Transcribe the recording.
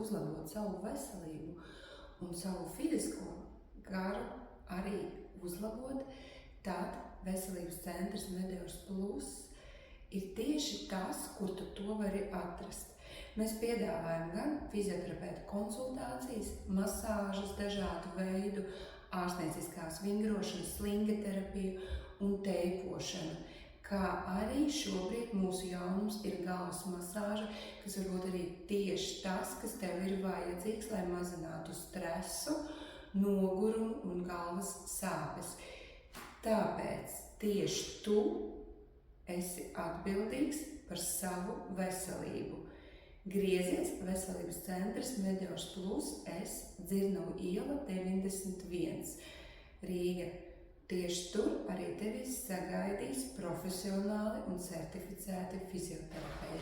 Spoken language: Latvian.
uzlabot savu veselību un savu fizisko garu arī uzlabot, tad Veselības centrs Medeors Plus ir tieši tas, kur tu to vari atrast. Mēs piedāvājam gan fizioterapeitu konsultācijas, masāžas dažādu veidu, ārstnieciskās vingrošanas, slinga terapiju un teipošanu, kā arī šobrīd mūsu jaunums ir galvas masāža, kas varbūt arī tieši tas, kas tev ir vajadzīgs, lai mazinātu stresu, nogurumu un galvas sāpes. Tāpēc tieši tu esi atbildīgs par savu veselību. Griezies Veselības centrs Medeors Plus, Dzirnavu iela 91, Rīga. Tieši tur arī tevi sagaidīs profesionāli un certificēti fizioterapeiti.